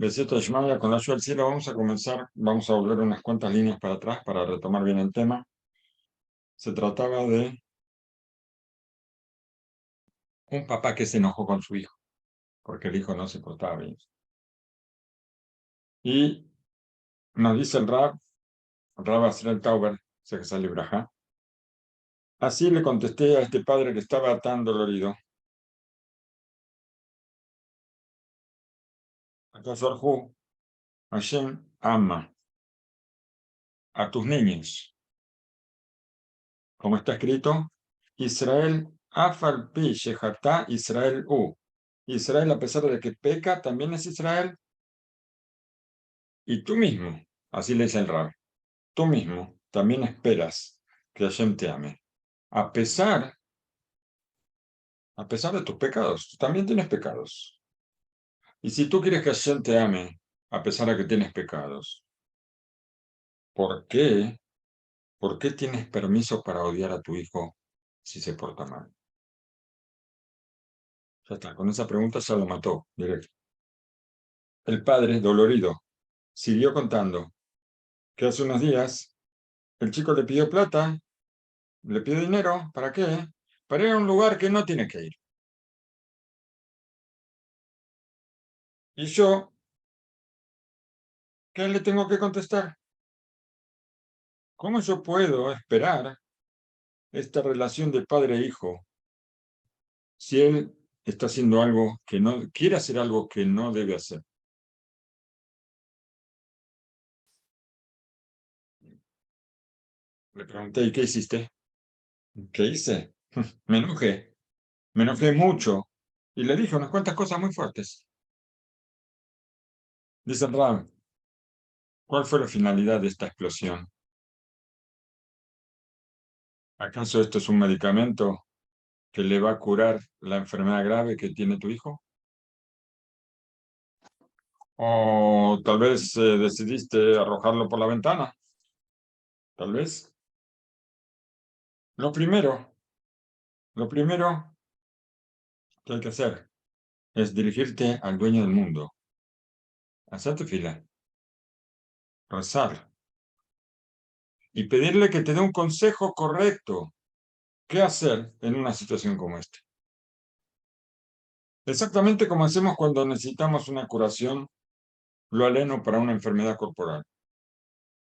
Besito Shmaya, con la ayuda del cielo vamos a comenzar, vamos a volver unas cuantas líneas para atrás para retomar bien el tema. Se trataba de un papá que se enojó con su hijo, porque el hijo no se portaba bien. Y nos dice el Rab Asrel Tauber, sé que sale Brajá. Así le contesté a este padre que estaba tan dolorido. ¿Acaso Hashem ama a tus niños? Como está escrito, Israel Afal Pi Shehatá Israel U. Israel, a pesar de que peca, también es Israel. Y tú mismo, así le dice el Rab, tú mismo también esperas que Hashem te ame. A pesar, a pesar de tus pecados, tú también tienes pecados. Y si tú quieres que Hashem te ame, a pesar de que tienes pecados, ¿por qué? ¿Por qué tienes permiso para odiar a tu hijo si se porta mal? Ya está, con esa pregunta ya lo mató directo. El padre, dolorido, siguió contando que hace unos días el chico le pidió plata, le pidió dinero, ¿para qué? Para ir a un lugar que no tiene que ir. Y yo, ¿qué le tengo que contestar? ¿Cómo yo puedo esperar esta relación de padre e hijo si él está haciendo algo que no, quiere hacer algo que no debe hacer? Le pregunté, ¿y qué hiciste? ¿Qué hice? Me enojé mucho y le dije unas cuantas cosas muy fuertes. Dice el Rab, ¿cuál fue la finalidad de esta explosión? ¿Acaso esto es un medicamento que le va a curar la enfermedad grave que tiene tu hijo? O tal vez decidiste arrojarlo por la ventana. Tal vez. Lo primero, lo primero que hay que hacer es dirigirte al dueño del mundo, hacerte fila, rezar y pedirle que te dé un consejo correcto. ¿Qué hacer en una situación como esta? Exactamente como hacemos cuando necesitamos una curación, lo aleno para una enfermedad corporal.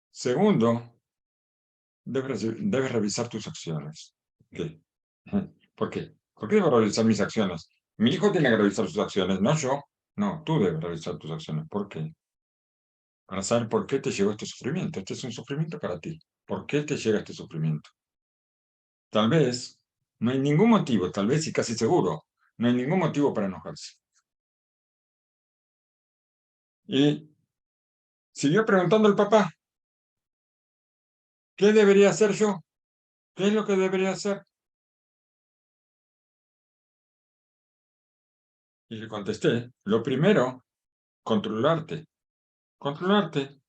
Segundo, debes revisar tus acciones. ¿Qué? ¿Por qué? ¿Por qué debo revisar mis acciones? Mi hijo tiene que revisar sus acciones, no yo. No, tú debes revisar tus acciones. ¿Por qué? Para saber por qué te llegó este sufrimiento. Este es un sufrimiento para ti. ¿Por qué te llega este sufrimiento? Tal vez no hay ningún motivo, tal vez y casi seguro, no hay ningún motivo para enojarse. Y siguió preguntando el papá, ¿qué debería hacer yo? ¿Qué es lo que debería hacer? Y le contesté, lo primero, controlarte. Controlarte.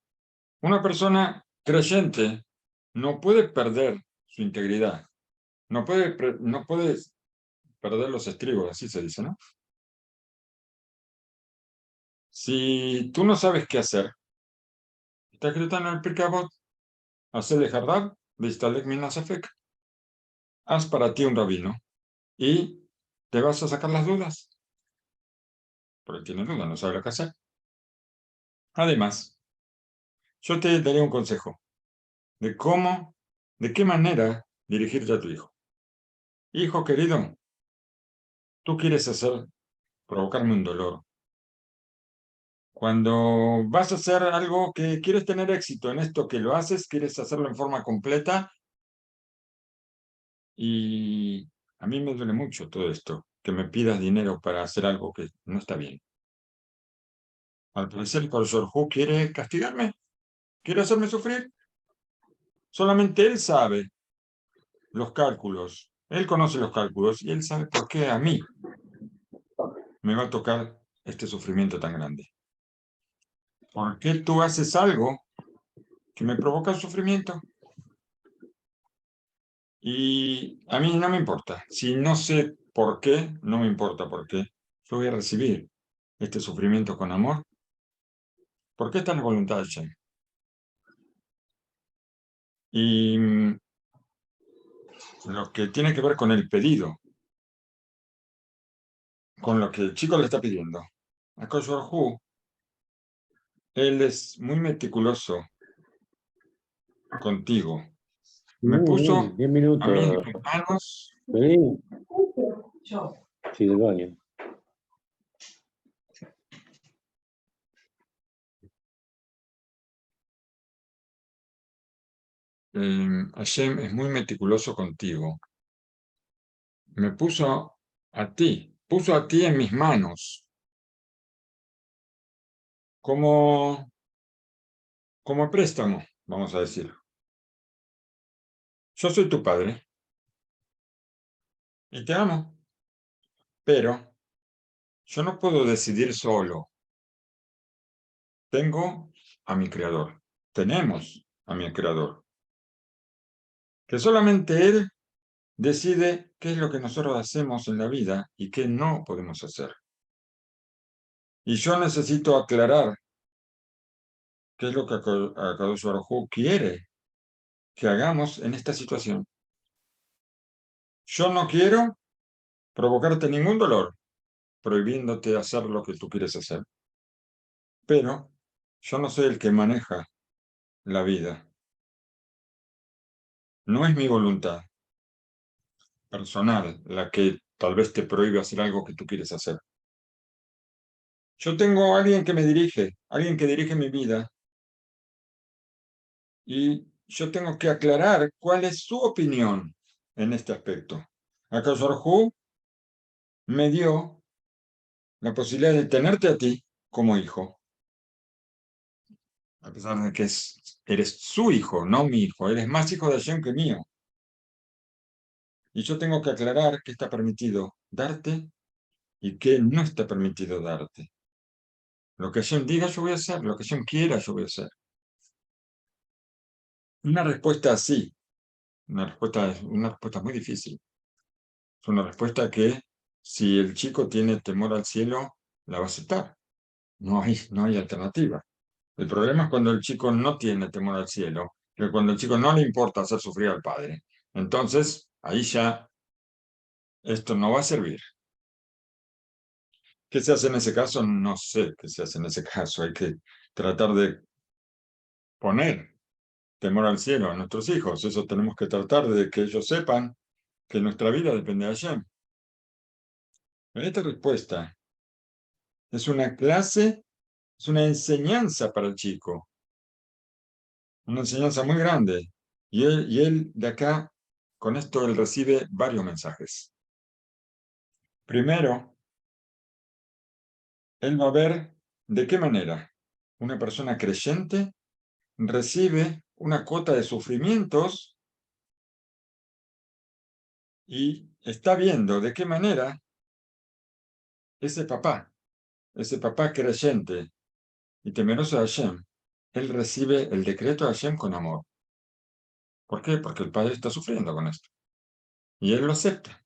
Una persona creyente no puede perder su integridad, no puede perder los estribos, así se dice, ¿no? Si tú no sabes qué hacer, está escrito en el Pirkei Avot, haz de Hardab, Vistalek Minasafek. Haz para ti un rabino y te vas a sacar las dudas. Porque tiene dudas, no sabe lo que hacer. Además, yo te daría un consejo de cómo, de qué manera dirigirte a tu hijo. Hijo querido, tú quieres provocarme un dolor. Cuando vas a hacer algo que quieres tener éxito en esto que lo haces, quieres hacerlo en forma completa y a mí me duele mucho todo esto, que me pidas dinero para hacer algo que no está bien. Al parecer el profesor Hu quiere castigarme, quiere hacerme sufrir. Solamente él sabe los cálculos, él conoce los cálculos y él sabe por qué a mí me va a tocar este sufrimiento tan grande. ¿Por qué tú haces algo que me provoca sufrimiento? Y a mí no me importa. Si no sé por qué, no me importa por qué. Yo voy a recibir este sufrimiento con amor Porque esta es la voluntad de Hashem. Y lo que tiene que ver con el pedido, con lo que el chico le está pidiendo. Akadosh Baruj Hu, él es muy meticuloso contigo. Me puso 10 a mí en minutos. mis manos. Vení. Sí, del baño. Hashem es muy meticuloso contigo. Me puso a ti en mis manos, como, como préstamo, vamos a decir. Yo soy tu padre y te amo, pero yo no puedo decidir solo. Tengo a mi creador, tenemos a mi creador, que solamente él decide qué es lo que nosotros hacemos en la vida y qué no podemos hacer. Y yo necesito aclarar qué es lo que Akadosh Baruj Hu quiere que hagamos en esta situación. Yo no quiero provocarte ningún dolor, prohibiéndote hacer lo que tú quieres hacer. Pero yo no soy el que maneja la vida. No es mi voluntad personal la que tal vez te prohíbe hacer algo que tú quieres hacer. Yo tengo a alguien que me dirige, alguien que dirige mi vida, y yo tengo que aclarar cuál es su opinión en este aspecto. Akadosh Baruj Hu me dio la posibilidad de tenerte a ti como hijo, a pesar de que eres su hijo, no mi hijo, eres más hijo de Hashem que mío. Y yo tengo que aclarar qué está permitido darte y qué no está permitido darte. Lo que Hashem diga yo voy a hacer, lo que Hashem quiera yo voy a hacer. Una respuesta así, una respuesta muy difícil. Es una respuesta que si el chico tiene temor al cielo, la va a aceptar. No hay alternativa. El problema es cuando el chico no tiene temor al cielo, que cuando el chico no le importa hacer sufrir al padre. Entonces, ahí ya esto no va a servir. ¿Qué se hace en ese caso? No sé qué se hace en ese caso. Hay que tratar de poner temor al cielo a nuestros hijos. Eso tenemos que tratar de que ellos sepan que nuestra vida depende de Hashem. Esta respuesta es una clase, es una enseñanza para el chico, una enseñanza muy grande. Y él de acá, con esto, él recibe varios mensajes. Primero, él va a ver de qué manera una persona creyente recibe una cuota de sufrimientos y está viendo de qué manera ese papá creyente y temeroso de Hashem, él recibe el decreto de Hashem con amor. ¿Por qué? Porque el padre está sufriendo con esto. Y él lo acepta.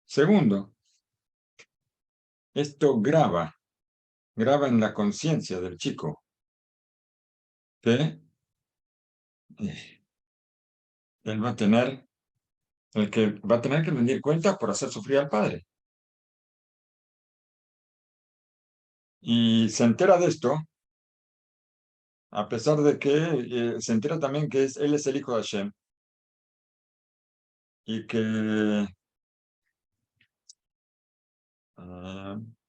Segundo, esto graba en la conciencia del chico que él va a tener, el que va a tener que rendir cuentas por hacer sufrir al padre. Y se entera de esto, a pesar de que se entera también que él es el hijo de Hashem y que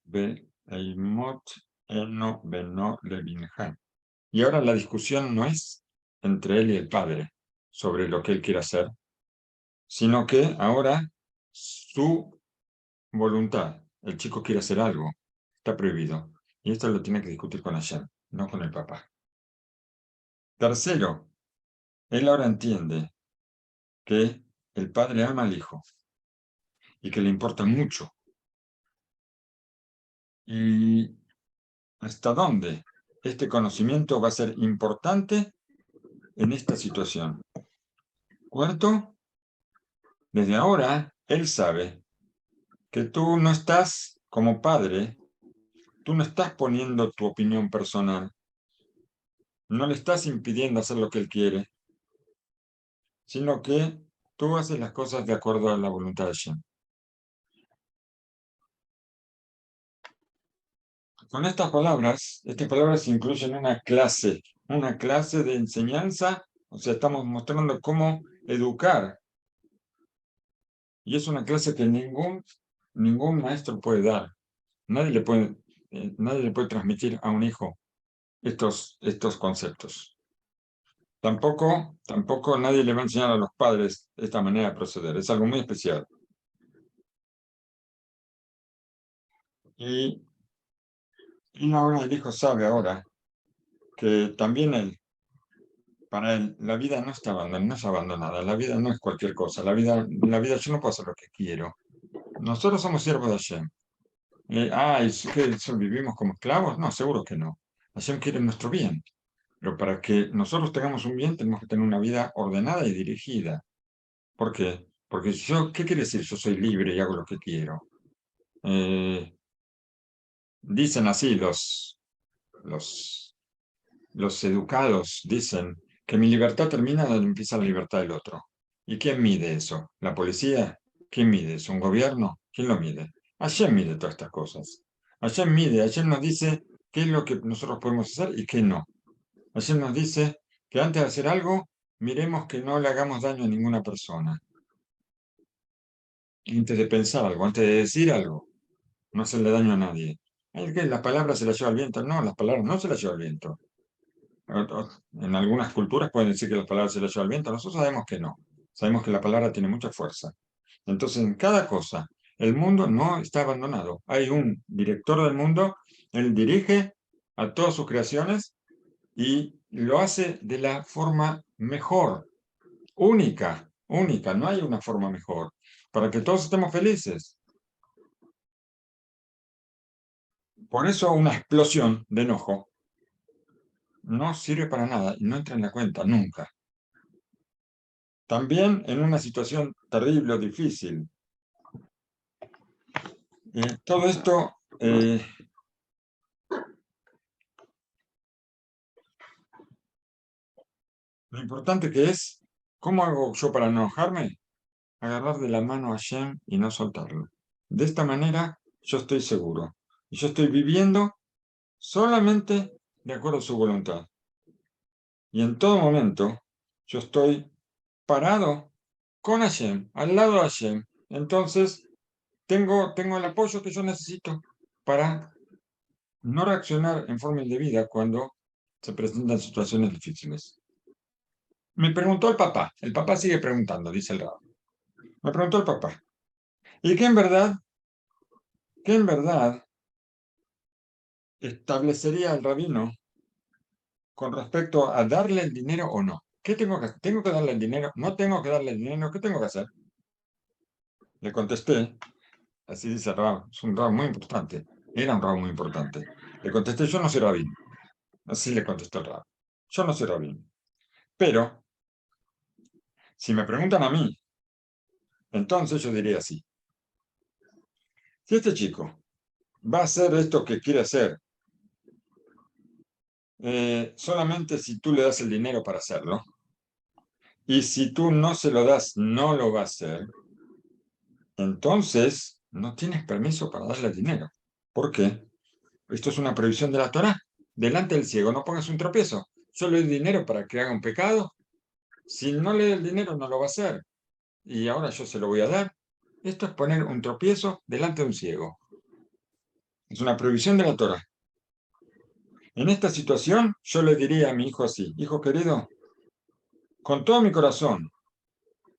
Beheimot Eno Beno Levinhan. Y ahora la discusión no es entre él y el padre sobre lo que él quiere hacer, sino que ahora su voluntad, el chico quiere hacer algo, está prohibido. Y esto lo tiene que discutir con Hashem, no con el papá. Tercero, él ahora entiende que el padre ama al hijo y que le importa mucho. ¿Y hasta dónde este conocimiento va a ser importante en esta situación? Cuarto, desde ahora él sabe que tú no estás como padre, tú no estás poniendo tu opinión personal, no le estás impidiendo hacer lo que él quiere, sino que tú haces las cosas de acuerdo a la voluntad de Hashem. Con estas palabras incluyen una clase de enseñanza, o sea, estamos mostrando cómo educar. Y es una clase que ningún maestro puede dar. Nadie le puede transmitir a un hijo estos conceptos. Tampoco nadie le va a enseñar a los padres esta manera de proceder. Es algo muy especial. Y ahora el hijo sabe ahora que también para él, la vida no no es abandonada, la vida no es cualquier cosa. La vida yo no puedo hacer lo que quiero. Nosotros somos siervos de Hashem. ¿Es que vivimos como esclavos? No, seguro que no. Hashem quiere nuestro bien. Pero para que nosotros tengamos un bien, tenemos que tener una vida ordenada y dirigida. ¿Por qué? Porque ¿qué quiere decir? Yo soy libre y hago lo que quiero. Dicen así los educados, dicen que mi libertad termina donde empieza la libertad del otro. ¿Y quién mide eso? ¿La policía? ¿Quién mide eso? ¿Un gobierno? ¿Quién lo mide? Hashem mide todas estas cosas. Hashem nos dice qué es lo que nosotros podemos hacer y qué no. Hashem nos dice que antes de hacer algo, miremos que no le hagamos daño a ninguna persona. Antes de pensar algo, antes de decir algo, no hacerle daño a nadie. ¿Es que la palabra se la lleva el viento? No, las palabras no se las lleva el viento. En algunas culturas pueden decir que las palabras se las lleva el viento. Nosotros sabemos que no. Sabemos que la palabra tiene mucha fuerza. Entonces, en cada cosa, el mundo no está abandonado. Hay un director del mundo, él dirige a todas sus creaciones y lo hace de la forma mejor, única. No hay una forma mejor, para que todos estemos felices. Por eso una explosión de enojo no sirve para nada y no entra en la cuenta nunca. También en una situación terrible o difícil. Todo esto lo importante que es, ¿cómo hago yo para no enojarme? Agarrar de la mano a Hashem y no soltarlo. De esta manera yo estoy seguro. Y yo estoy viviendo solamente de acuerdo a su voluntad. Y en todo momento yo estoy parado con Hashem, al lado de Hashem. Entonces tengo el apoyo que yo necesito para no reaccionar en forma indebida cuando se presentan situaciones difíciles. Me preguntó el papá sigue preguntando, dice el rabino. Me preguntó el papá, ¿y qué en verdad establecería el rabino con respecto a darle el dinero o no? ¿Qué tengo que hacer? ¿Tengo que darle el dinero? ¿No tengo que darle el dinero? ¿Qué tengo que hacer? Le contesté, así dice el rabino, es un rabino muy importante, era un rabino muy importante. Le contesté, yo no soy rabino. Así le contestó el rabino. Yo no soy rabino. Pero, si me preguntan a mí, entonces yo diría así. Si este chico va a hacer esto que quiere hacer, solamente si tú le das el dinero para hacerlo, y si tú no se lo das, no lo va a hacer, entonces no tienes permiso para darle el dinero. ¿Por qué? Esto es una prohibición de la Torá. Delante del ciego no pongas un tropiezo. Yo le doy dinero para que haga un pecado. Si no le doy el dinero, no lo va a hacer. Y ahora yo se lo voy a dar. Esto es poner un tropiezo delante de un ciego. Es una prohibición de la Torá. En esta situación, yo le diría a mi hijo así: hijo querido, con todo mi corazón,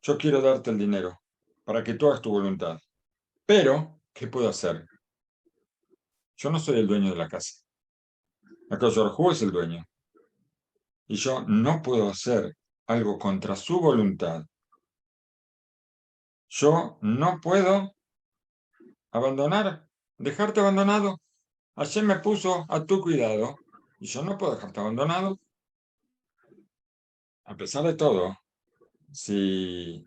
yo quiero darte el dinero para que tú hagas tu voluntad. Pero, ¿qué puedo hacer? Yo no soy el dueño de la casa. Akadosh Baruj Hu es el dueño. Y yo no puedo hacer algo contra su voluntad. Yo no puedo dejarte abandonado. Hashem me puso a tu cuidado y yo no puedo dejarte abandonado. A pesar de todo, si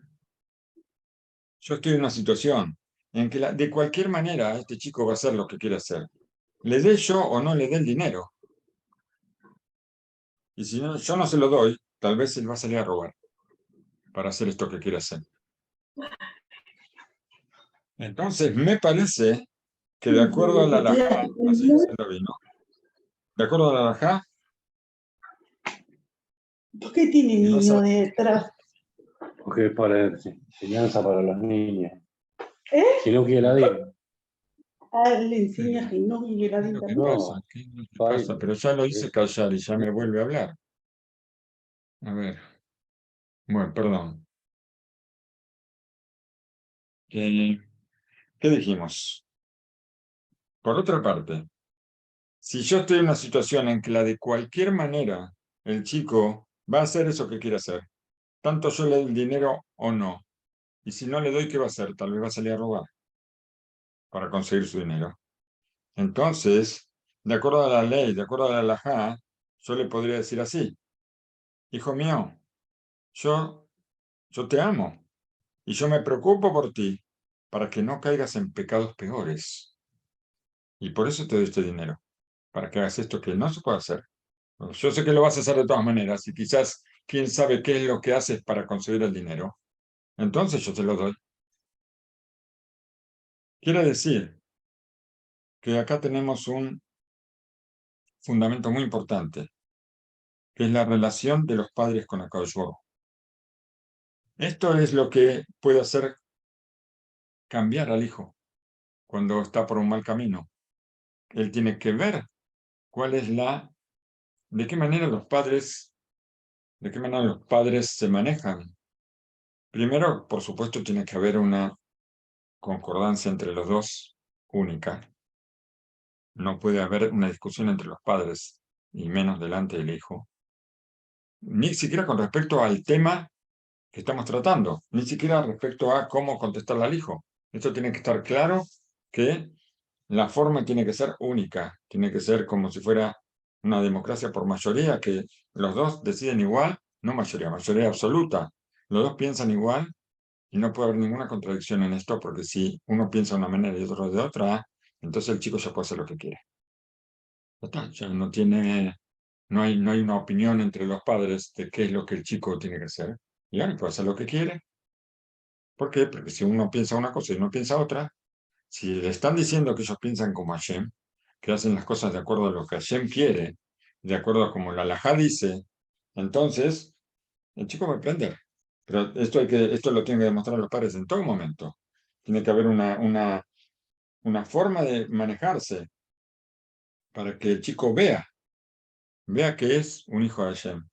yo estoy en una situación en que de cualquier manera este chico va a hacer lo que quiere hacer, le dé yo o no le dé el dinero, Y si no, yo no se lo doy, tal vez él va a salir a robar para hacer esto que quiere hacer. Entonces, me parece que de acuerdo a la halajá, así dice el rabino, de acuerdo a la halajá, ¿Por qué tiene y vas a- niño detrás? Porque es para enseñanza para los niños. ¿Eh? Si no quiere la diga. Ah, le enseña que no y la ¿qué es lo que también. pasa? No, ¿Qué es lo que Pai, pasa? Pero ya lo hice callar y ya me vuelve a hablar. A ver, bueno, perdón. ¿Qué dijimos? Por otra parte, si yo estoy en una situación en que de cualquier manera el chico va a hacer eso que quiere hacer, tanto yo le doy el dinero o no, y si no le doy, ¿qué va a hacer? Tal vez va a salir a robar para conseguir su dinero. Entonces, de acuerdo a la ley, de acuerdo a la halajá, yo le podría decir así: hijo mío, yo, yo te amo y yo me preocupo por ti para que no caigas en pecados peores. Y por eso te doy este dinero, para que hagas esto que no se puede hacer. Yo sé que lo vas a hacer de todas maneras y quizás quién sabe qué es lo que haces para conseguir el dinero. Entonces yo te lo doy. Quiere decir que acá tenemos un fundamento muy importante, que es la relación de los padres con Akadosh Baruj Hu. Esto es lo que puede hacer cambiar al hijo cuando está por un mal camino. Él tiene que ver cuál es de qué manera los padres se manejan. Primero, por supuesto, tiene que haber una concordancia entre los dos única. No puede haber una discusión entre los padres, y menos delante del hijo, ni siquiera con respecto al tema que estamos tratando, ni siquiera respecto a cómo contestarle al hijo. Esto tiene que estar claro, que la forma tiene que ser única, tiene que ser como si fuera una democracia por mayoría, que los dos deciden igual, no mayoría, mayoría absoluta. Los dos piensan igual y no puede haber ninguna contradicción en esto, porque si uno piensa de una manera y otro de otra, entonces el chico ya puede hacer lo que quiere. Total, ya no hay una opinión entre los padres de qué es lo que el chico tiene que hacer. Y él puede hacer lo que quiere. ¿Por qué? Porque si uno piensa una cosa y uno piensa otra, si le están diciendo que ellos piensan como Hashem, que hacen las cosas de acuerdo a lo que Hashem quiere, de acuerdo a como la halajá dice, entonces el chico va a aprender. Pero esto lo tienen que demostrar los padres en todo momento. Tiene que haber una forma de manejarse para que el chico vea que es un hijo de Hashem.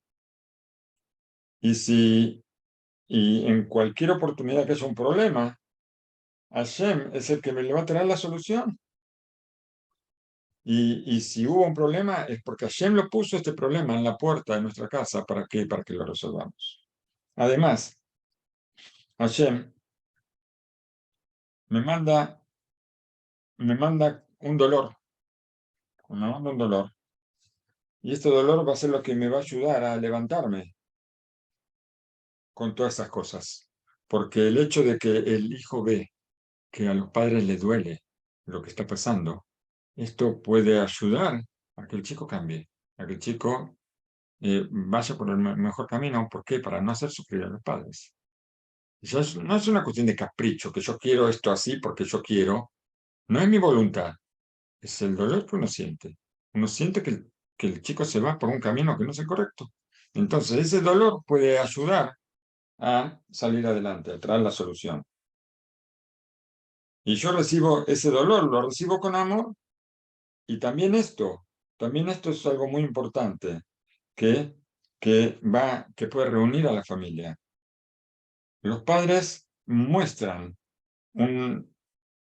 Y en cualquier oportunidad que haya un problema, Hashem es el que me le va a traer la solución. Y si hubo un problema, es porque Hashem lo puso este problema en la puerta de nuestra casa. ¿Para qué? Para que lo resolvamos. Además, Hashem me manda, me manda un dolor. Me manda un dolor. Y este dolor va a ser lo que me va a ayudar a levantarme con todas esas cosas. Porque el hecho de que el hijo ve que a los padres les duele lo que está pasando, esto puede ayudar a que el chico cambie, a que el chico vaya por el mejor camino. ¿Por qué? Para no hacer sufrir a los padres. No es una cuestión de capricho, que yo quiero esto así porque yo quiero. No es mi voluntad, es el dolor que uno siente. Uno siente que el chico se va por un camino que no es el correcto. Entonces, ese dolor puede ayudar a salir adelante, a traer la solución. Y yo recibo ese dolor, lo recibo con amor. Y también esto es algo muy importante que, que puede reunir a la familia. Los padres muestran que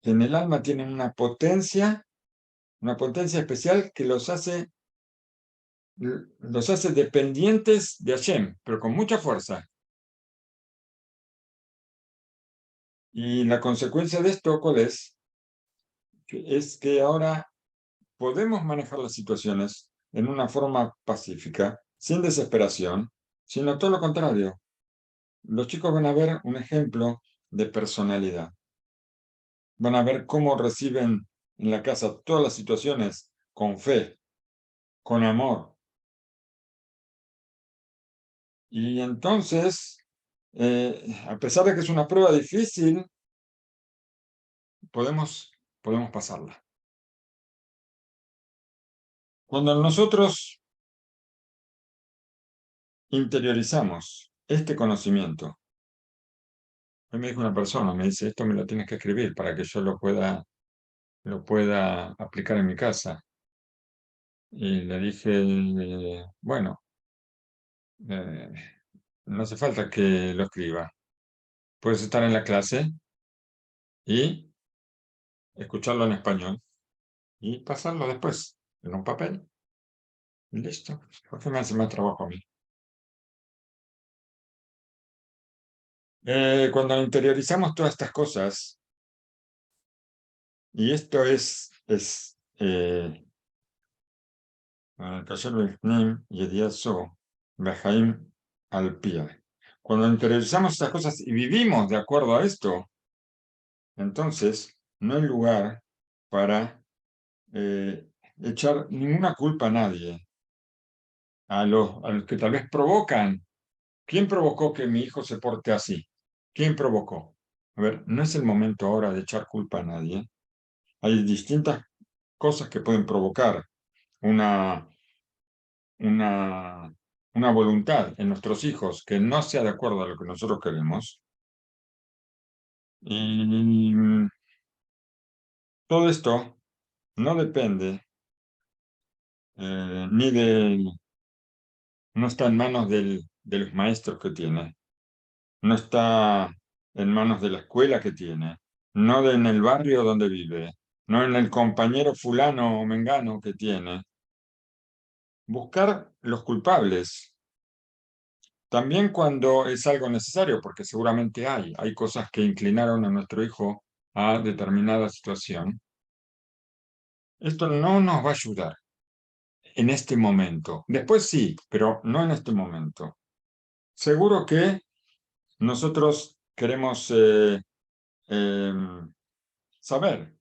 en el alma tienen una potencia especial que los hace dependientes de Hashem, pero con mucha fuerza. Y la consecuencia de esto, ¿cuál es? Es que ahora podemos manejar las situaciones en una forma pacífica, sin desesperación, sino todo lo contrario. Los chicos van a ver un ejemplo de personalidad. Van a ver cómo reciben en la casa todas las situaciones con fe, con amor. Y entonces, a pesar de que es una prueba difícil, podemos pasarla. Cuando nosotros interiorizamos este conocimiento, hoy me dijo una persona, me dice, esto me lo tienes que escribir para que yo lo pueda aplicar en mi casa. Y le dije, bueno, eh, no hace falta que lo escriba. Puedes estar en la clase y escucharlo en español y pasarlo después en un papel. Y listo. ¿Por qué me hace más trabajo a mí? Cuando interiorizamos todas estas cosas, y esto es al pie. Cuando interiorizamos estas cosas y vivimos de acuerdo a esto, entonces no hay lugar para echar ninguna culpa a nadie, a los que tal vez provocan. ¿Quién provocó que mi hijo se porte así? ¿Quién provocó? A ver, no es el momento ahora de echar culpa a nadie. Hay distintas cosas que pueden provocar una, una, una voluntad en nuestros hijos que no sea de acuerdo a lo que nosotros queremos. Y todo esto no depende ni de, no está en manos de los maestros que tiene, no está en manos de la escuela que tiene, no en el barrio donde vive, no en el compañero fulano o mengano que tiene. Buscar los culpables, también cuando es algo necesario, porque seguramente hay cosas que inclinaron a nuestro hijo a determinada situación. Esto no nos va a ayudar en este momento. Después sí, pero no en este momento. Seguro que nosotros queremos saber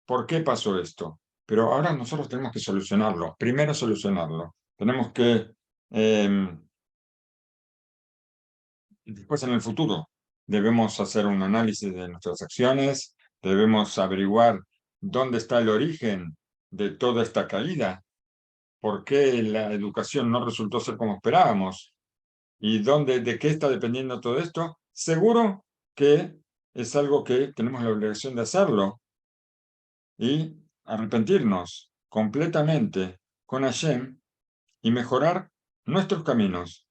por qué pasó esto, pero ahora nosotros tenemos que solucionarlo. Primero solucionarlo. Tenemos que, después en el futuro, debemos hacer un análisis de nuestras acciones, debemos averiguar dónde está el origen de toda esta caída, por qué la educación no resultó ser como esperábamos y de qué está dependiendo todo esto. Seguro que es algo que tenemos la obligación de hacerlo y arrepentirnos completamente con Hashem y mejorar nuestros caminos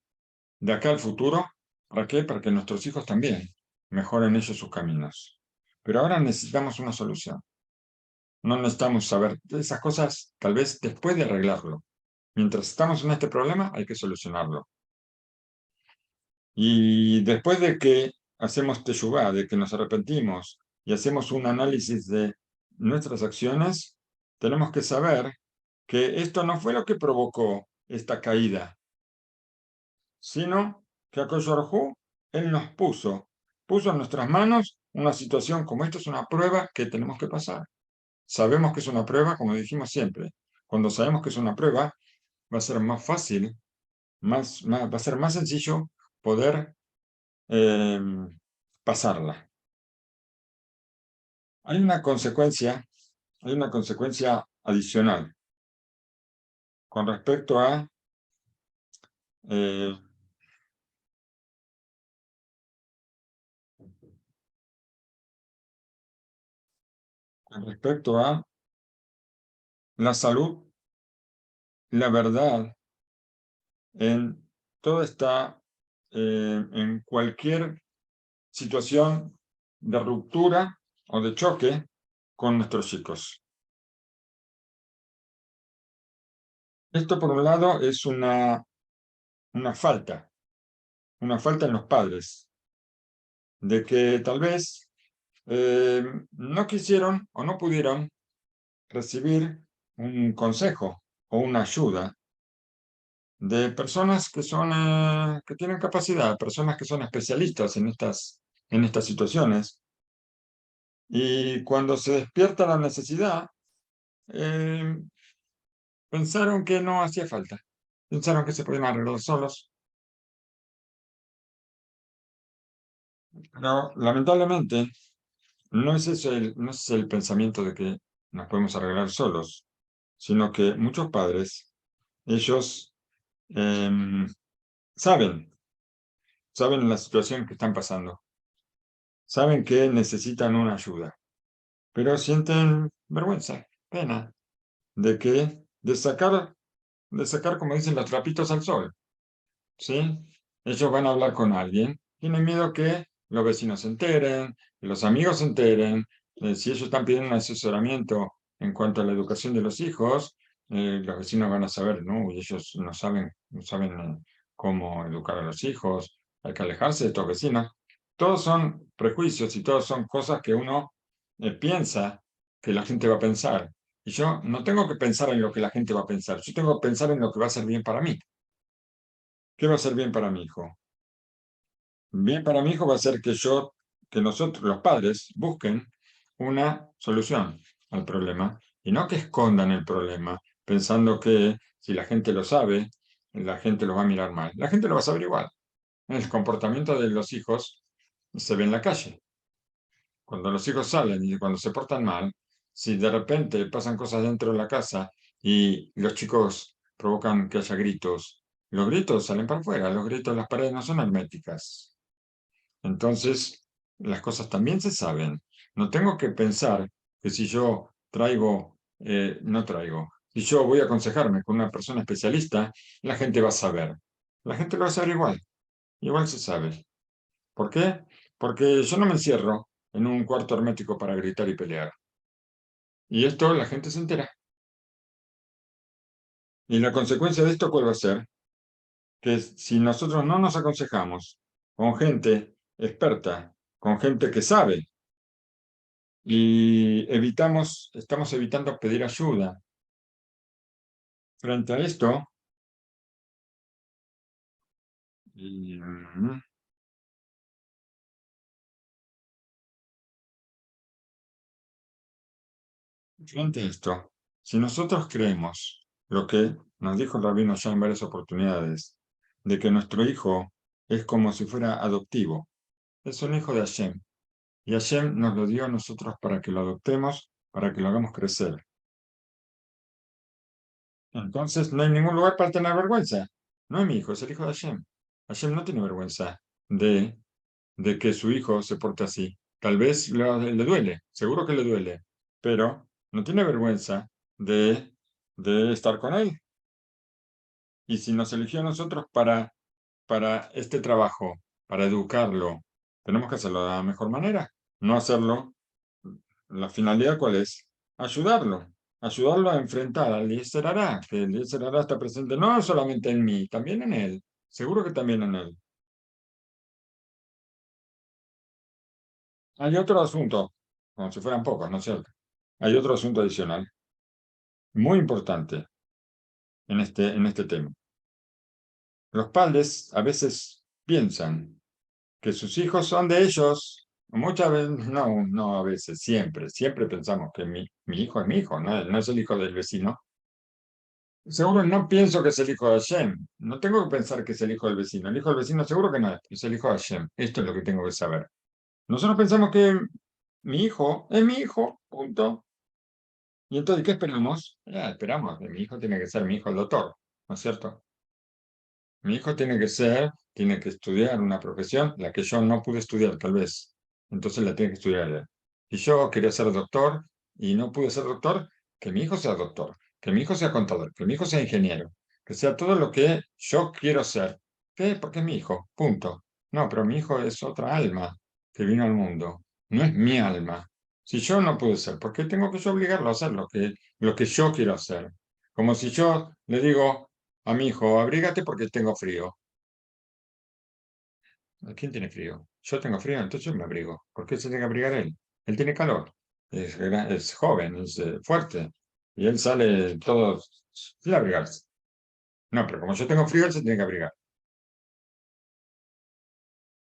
de acá al futuro. ¿Para qué? Para que nuestros hijos también mejoren ellos sus caminos. Pero ahora necesitamos una solución. No necesitamos saber de esas cosas tal vez después de arreglarlo. Mientras estamos en este problema hay que solucionarlo. Y después de que hacemos teshuvá, de que nos arrepentimos y hacemos un análisis de nuestras acciones, tenemos que saber que esto no fue lo que provocó esta caída, sino que Akadosh Baruj Hu, Él nos puso en nuestras manos una situación como esta, es una prueba que tenemos que pasar. Sabemos que es una prueba, como dijimos siempre. Cuando sabemos que es una prueba, va a ser más fácil, va a ser más sencillo poder eh, pasarla. Hay una consecuencia adicional con respecto a eh, la salud, la verdad en en cualquier situación de ruptura o de choque con nuestros chicos. Esto, por un lado, es una falta en los padres, de que tal vez no quisieron o no pudieron recibir un consejo o una ayuda de personas que tienen capacidad, personas que son especialistas en estas situaciones. Y cuando se despierta la necesidad, eh, pensaron que no hacía falta, pensaron que se podían arreglar solos Pero lamentablemente no es eso no es el pensamiento de que nos podemos arreglar solos, sino que muchos padres, ellos em, saben, saben la situación que están pasando, saben que necesitan una ayuda, pero sienten vergüenza, pena, de sacar, como dicen, los trapitos al sol, ¿sí? Ellos van a hablar con alguien, tienen miedo que los vecinos se enteren, que los amigos se enteren, si ellos están pidiendo un asesoramiento en cuanto a la educación de los hijos, los vecinos van a saber, ¿no? Y ellos no saben cómo educar a los hijos, hay que alejarse de estos vecinos. Todos son prejuicios y todos son cosas que uno piensa que la gente va a pensar. Y yo no tengo que pensar en lo que la gente va a pensar, yo tengo que pensar en lo que va a ser bien para mí. ¿Qué va a ser bien para mi hijo? Bien para mi hijo va a ser que nosotros, los padres, busquen una solución al problema y no que escondan el problema pensando que si la gente lo sabe, la gente lo va a mirar mal. La gente lo va a saber igual. El comportamiento de los hijos se ve en la calle. Cuando los hijos salen y cuando se portan mal, si de repente pasan cosas dentro de la casa y los chicos provocan que haya gritos, los gritos salen para afuera, los gritos, las paredes no son herméticas. Entonces, las cosas también se saben. No tengo que pensar que si yo no traigo, si yo voy a aconsejarme con una persona especialista, la gente va a saber. La gente lo va a saber igual, igual se sabe. ¿Por qué? Porque yo no me encierro en un cuarto hermético para gritar y pelear. Y esto la gente se entera. Y la consecuencia de esto, ¿cuál va a ser? Que si nosotros no nos aconsejamos con gente experta, con gente que sabe, y estamos evitando pedir ayuda. Frente a esto, y, frente a esto, si nosotros creemos lo que nos dijo el rabino ya en varias oportunidades, de que nuestro hijo es como si fuera adoptivo, es un hijo de Hashem, y Hashem nos lo dio a nosotros para que lo adoptemos, para que lo hagamos crecer. Entonces no hay ningún lugar para tener vergüenza. No es mi hijo, es el hijo de Hashem. Hashem no tiene vergüenza de que su hijo se porte así. Tal vez le duele, seguro que le duele, pero no tiene vergüenza de estar con él. Y si nos eligió a nosotros para este trabajo, para educarlo, tenemos que hacerlo de la mejor manera, no hacerlo. La finalidad, ¿cuál es? Ayudarlo a enfrentar al Yetzer Hará, que el Yetzer Hará está presente no solamente en mí, también en él, seguro que también en él. Hay otro asunto, como si fueran pocos, ¿no es cierto? Hay otro asunto adicional, muy importante en este tema. Los padres a veces piensan que sus hijos son de ellos. Muchas veces, no, no a veces, siempre pensamos que mi hijo es mi hijo, no es el hijo del vecino. Seguro no pienso que es el hijo de Hashem. No tengo que pensar que es el hijo del vecino. El hijo del vecino seguro que no es el hijo de Hashem. Esto es lo que tengo que saber. Nosotros pensamos que mi hijo es mi hijo, punto. Y entonces, ¿qué esperamos? Esperamos que mi hijo tiene que ser mi hijo el doctor, ¿no es cierto? Mi hijo tiene que estudiar una profesión, la que yo no pude estudiar, tal vez. Entonces la tiene que estudiar él. Si yo quería ser doctor y no pude ser doctor, que mi hijo sea doctor, que mi hijo sea contador, que mi hijo sea ingeniero, que sea todo lo que yo quiero ser. ¿Qué? Porque es mi hijo, punto. No, pero mi hijo es otra alma que vino al mundo, no es mi alma. Si yo no pude ser, ¿por qué tengo que yo obligarlo a hacer lo que yo quiero hacer? Como si yo le digo a mi hijo, abrígate porque tengo frío. ¿Quién tiene frío? Yo tengo frío, entonces yo me abrigo. ¿Por qué se tiene que abrigar él? Él tiene calor. Es joven, es fuerte. Y él sale todo sin abrigarse. No, pero como yo tengo frío, él se tiene que abrigar.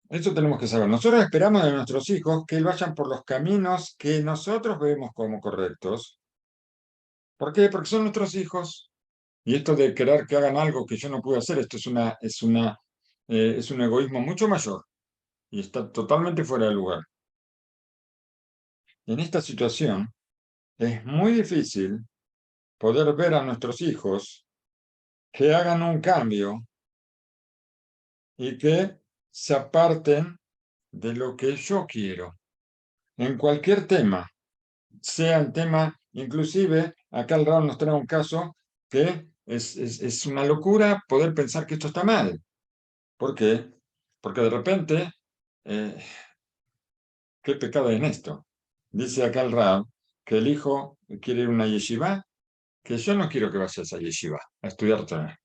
Eso tenemos que saber. Nosotros esperamos de nuestros hijos que vayan por los caminos que nosotros vemos como correctos. ¿Por qué? Porque son nuestros hijos. Y esto de querer que hagan algo que yo no pude hacer, esto es un egoísmo mucho mayor. y está totalmente fuera de lugar. En esta situación es muy difícil poder ver a nuestros hijos que hagan un cambio y que se aparten de lo que yo quiero. En cualquier tema, sea el tema, inclusive acá el Raúl nos trae un caso que es una locura poder pensar que esto está mal. ¿Por qué? Porque de repente, ¿qué pecado hay en esto? Dice acá el Raúl que el hijo quiere ir a una yeshiva, que yo no quiero que vaya a esa yeshiva a estudiar Torah.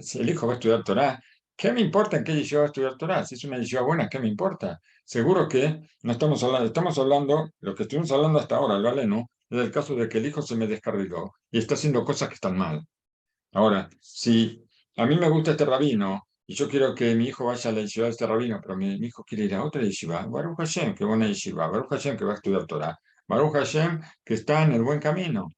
Si el hijo va a estudiar Torah, ¿qué me importa en qué yeshiva va a estudiar Torah? Si es una yeshiva buena, ¿qué me importa? Seguro que no estamos hablando, lo que estuvimos hablando hasta ahora, lo aleno, es el caso de que el hijo se me descarriló y está haciendo cosas que están mal. Ahora, si a mí me gusta este rabino y yo quiero que mi hijo vaya a la yeshiva de este rabino, pero mi hijo quiere ir a otra yeshiva, Baruch Hashem, que va a una yeshiva, Baruch Hashem, que va a estudiar Torah, Baruch Hashem, que está en el buen camino.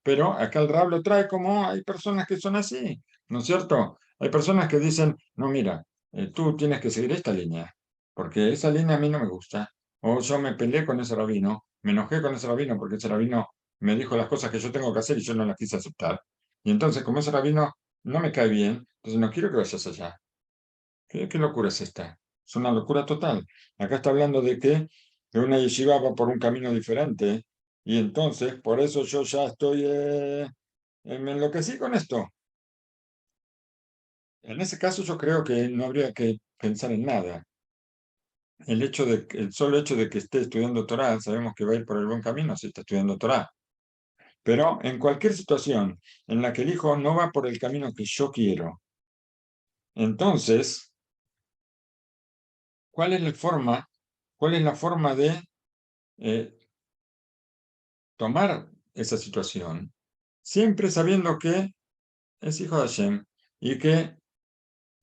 Pero acá el Rab lo trae como hay personas que son así, ¿no es cierto? Hay personas que dicen, no, mira, tú tienes que seguir esta línea, porque esa línea a mí no me gusta. O yo me peleé con ese rabino, me enojé con ese rabino porque ese rabino me dijo las cosas que yo tengo que hacer y yo no las quise aceptar. Y entonces, como ese rabino no me cae bien, entonces no quiero que vayas allá. ¿Qué locura es esta? Es una locura total. Acá está hablando de que una yeshiva va por un camino diferente y entonces por eso yo ya estoy, me enloquecí con esto. En ese caso yo creo que no habría que pensar en nada. El solo hecho de que esté estudiando Torah, sabemos que va a ir por el buen camino si está estudiando Torah. Pero en cualquier situación en la que el hijo no va por el camino que yo quiero, entonces, ¿cuál es la forma de eh, tomar esa situación, siempre sabiendo que es hijo de Hashem y que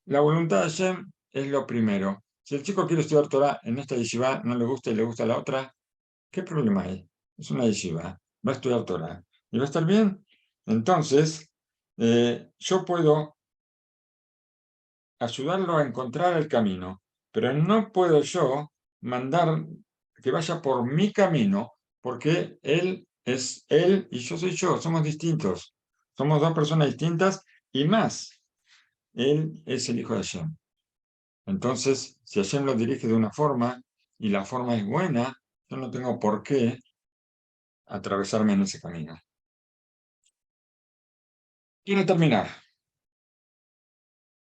la voluntad de Hashem es lo primero? Si el chico quiere estudiar Torah en esta yeshiva, no le gusta y le gusta la otra, ¿qué problema hay? Es una yeshiva, va a estudiar Torah y va a estar bien. Entonces, yo puedo ayudarlo a encontrar el camino, pero no puedo yo mandar que vaya por mi camino, porque él es él y yo soy yo, somos distintos, somos dos personas distintas y más, él es el hijo de Hashem. Entonces, si Hashem lo dirige de una forma y la forma es buena, yo no tengo por qué atravesarme en ese camino. Quiero terminar.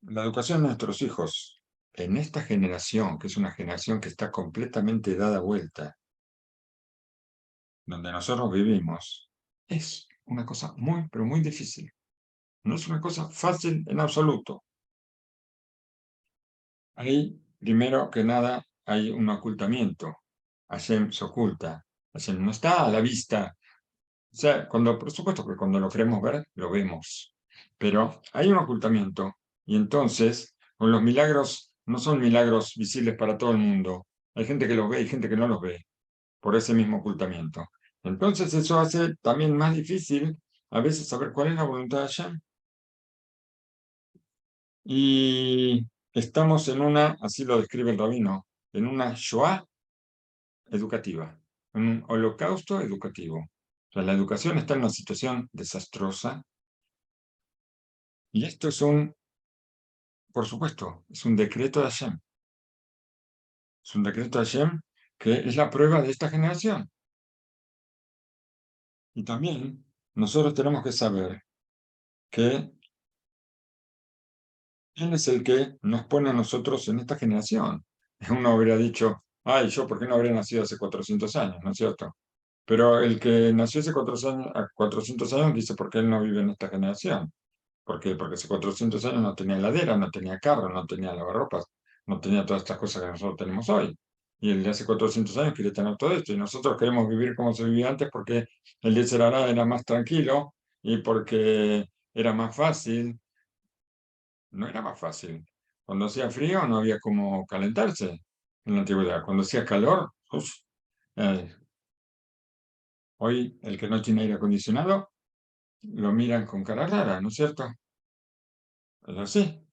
La educación de nuestros hijos en esta generación, que es una generación que está completamente dada vuelta, donde nosotros vivimos, es una cosa muy, pero muy difícil. No es una cosa fácil en absoluto. Ahí, primero que nada, hay un ocultamiento. Hashem se oculta. Hashem no está a la vista. O sea, por supuesto que cuando lo queremos ver, lo vemos. Pero hay un ocultamiento. Y entonces, con los milagros, no son milagros visibles para todo el mundo. Hay gente que los ve y gente que no los ve, por ese mismo ocultamiento. Entonces, eso hace también más difícil a veces saber cuál es la voluntad de Hashem. Y estamos en una, así lo describe el rabino, en una Shoah educativa, en un holocausto educativo. O sea, la educación está en una situación desastrosa y esto es por supuesto, es un decreto de Hashem. Es un decreto de Hashem que es la prueba de esta generación. Y también nosotros tenemos que saber que Él es el que nos pone a nosotros en esta generación. Uno habría dicho, ay, yo, ¿por qué no habría nacido hace 400 años? ¿No es cierto? Pero el que nació hace 400 años dice, ¿por qué él no vive en esta generación? ¿Por qué? Porque hace 400 años no tenía heladera, no tenía carro, no tenía lavarropas, no tenía todas estas cosas que nosotros tenemos hoy. Y el de hace 400 años quiere tener todo esto. Y nosotros queremos vivir como se vivía antes porque el de Serará era más tranquilo y porque era más fácil. No era más fácil. Cuando hacía frío no había como calentarse en la antigüedad. Cuando hacía calor, uf, eh, hoy el que no tiene aire acondicionado lo miran con cara rara, ¿no es cierto? Es así.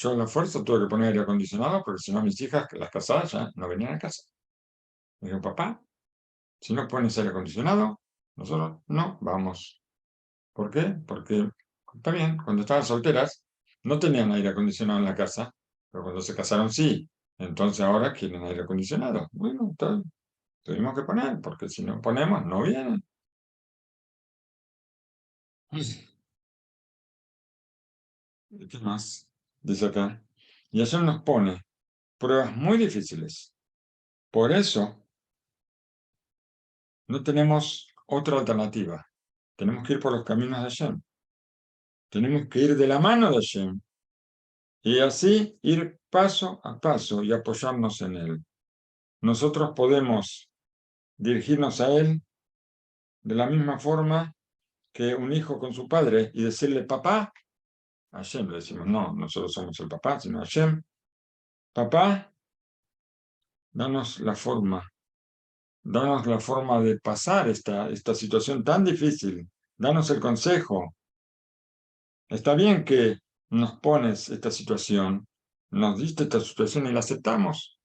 Yo a la fuerza tuve que poner aire acondicionado porque si no mis hijas, las casadas, ya no venían a casa. Me dijo, papá, si no pones aire acondicionado, nosotros no vamos. ¿Por qué? Porque, está bien, cuando estaban solteras no tenían aire acondicionado en la casa, pero cuando se casaron sí. Entonces ahora quieren aire acondicionado. Bueno, entonces tuvimos que poner, porque si no ponemos, no vienen. ¿Y qué más? Dice acá. Y eso nos pone pruebas muy difíciles. Por eso no tenemos otra alternativa. Tenemos que ir por los caminos de Hashem. Tenemos que ir de la mano de Hashem. Y así ir paso a paso y apoyarnos en él. Nosotros podemos dirigirnos a él de la misma forma que un hijo con su padre y decirle, papá, a Hashem le decimos, no, nosotros somos el papá, sino Hashem, papá, danos la forma de pasar esta situación tan difícil, danos el consejo. Está bien que nos pones esta situación, nos diste esta situación y la aceptamos,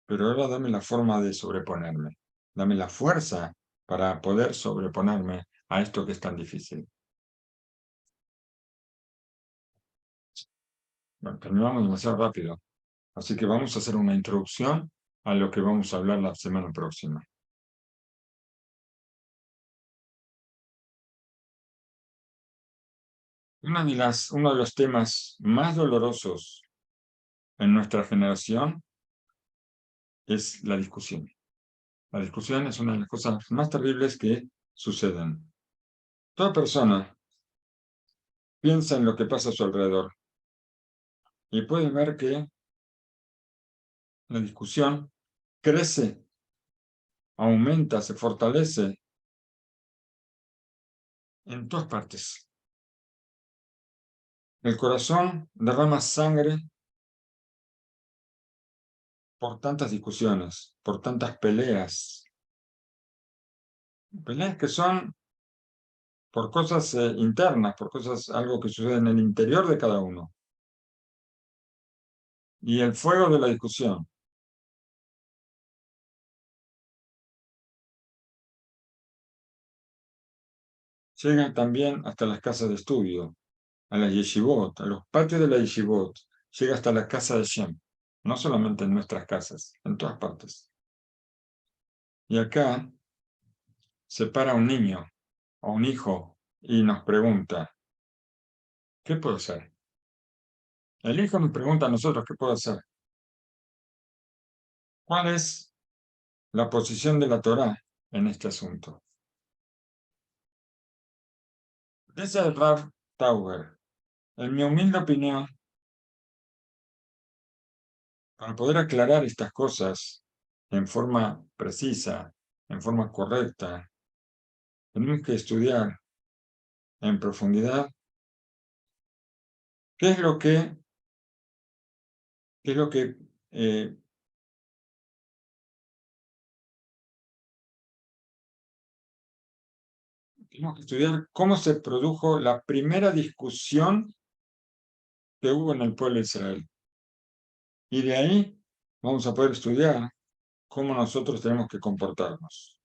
pero ahora dame la forma de sobreponerme, dame la fuerza para poder sobreponerme a esto que es tan difícil. Bueno, terminamos demasiado rápido, así que vamos a hacer una introducción a lo que vamos a hablar la semana próxima. Uno de los temas más dolorosos en nuestra generación es la discusión. La discusión es una de las cosas más terribles que suceden. Toda persona piensa en lo que pasa a su alrededor y puede ver que la discusión crece, aumenta, se fortalece en todas partes. El corazón derrama sangre por tantas discusiones, por tantas peleas. Peleas que son por cosas internas, por cosas, algo que sucede en el interior de cada uno. Y el fuego de la discusión llega también hasta las casas de estudio, a las yeshivot, a los patios de la yeshivot, llega hasta la casa de Shem, no solamente en nuestras casas, en todas partes. Y acá se para un niño o un hijo y nos pregunta, ¿qué puedo hacer? El hijo nos pregunta a nosotros, ¿qué puedo hacer? ¿Cuál es la posición de la Torá en este asunto? Dice el Rav Tauber, en mi humilde opinión, para poder aclarar estas cosas en forma precisa, en forma correcta, tenemos que estudiar en profundidad qué es lo que eh, tenemos que estudiar cómo se produjo la primera discusión que hubo en el pueblo de Israel. Y de ahí vamos a poder estudiar cómo nosotros tenemos que comportarnos.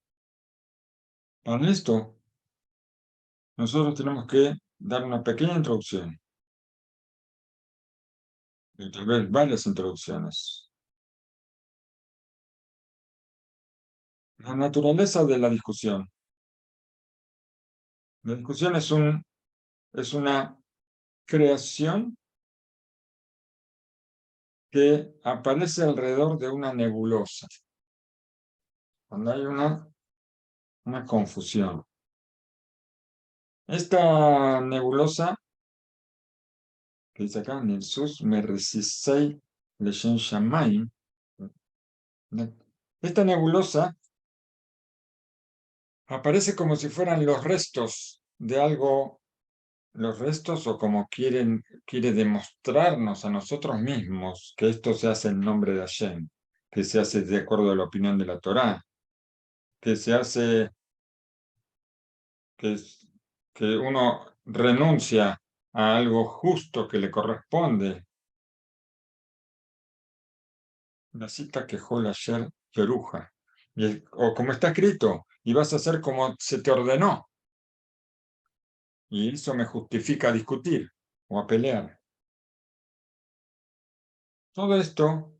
Para esto, nosotros tenemos que dar una pequeña introducción, y tal vez varias introducciones. La naturaleza de la discusión. La discusión es una creación que aparece alrededor de una nebulosa. Cuando hay una confusión. Esta nebulosa, que dice acá, Nilsus Meresisei Leshen Shamayim, esta nebulosa aparece como si fueran los restos de algo, los restos o como quiere demostrarnos a nosotros mismos que esto se hace en nombre de Hashem, que se hace de acuerdo a la opinión de la Torá, que se hace que uno renuncia a algo justo que le corresponde la cita que Hol ayer Peruja. O como está escrito, y vas a hacer como se te ordenó. Y eso me justifica a discutir o a pelear. Todo esto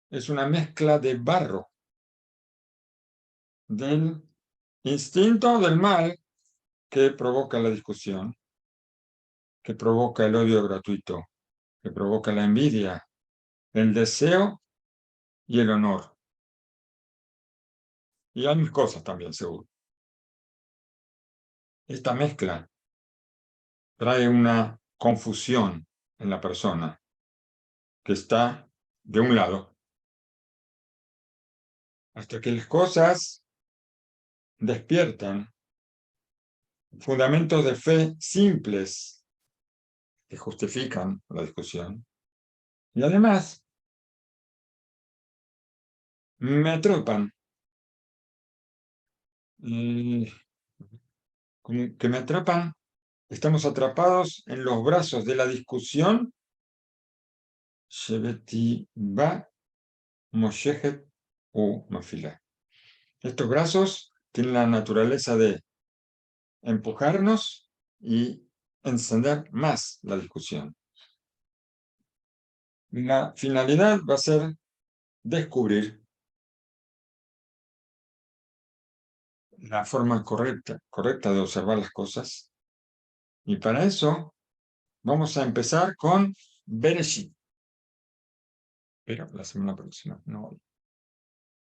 es una mezcla de barro, del instinto del mal que provoca la discusión, que provoca el odio gratuito, que provoca la envidia, el deseo y el honor. Y hay mis cosas también, seguro. Esta mezcla trae una confusión en la persona que está de un lado, hasta que las cosas despiertan fundamentos de fe simples que justifican la discusión. Y además, me atrapan, que me atrapan, estamos atrapados en los brazos de la discusión. Shebeti ba moshejet u mafila. Estos brazos tienen la naturaleza de empujarnos y encender más la discusión. La finalidad va a ser descubrir la forma correcta de observar las cosas. Y para eso vamos a empezar con Bereshit. Pero la semana próxima, no hoy.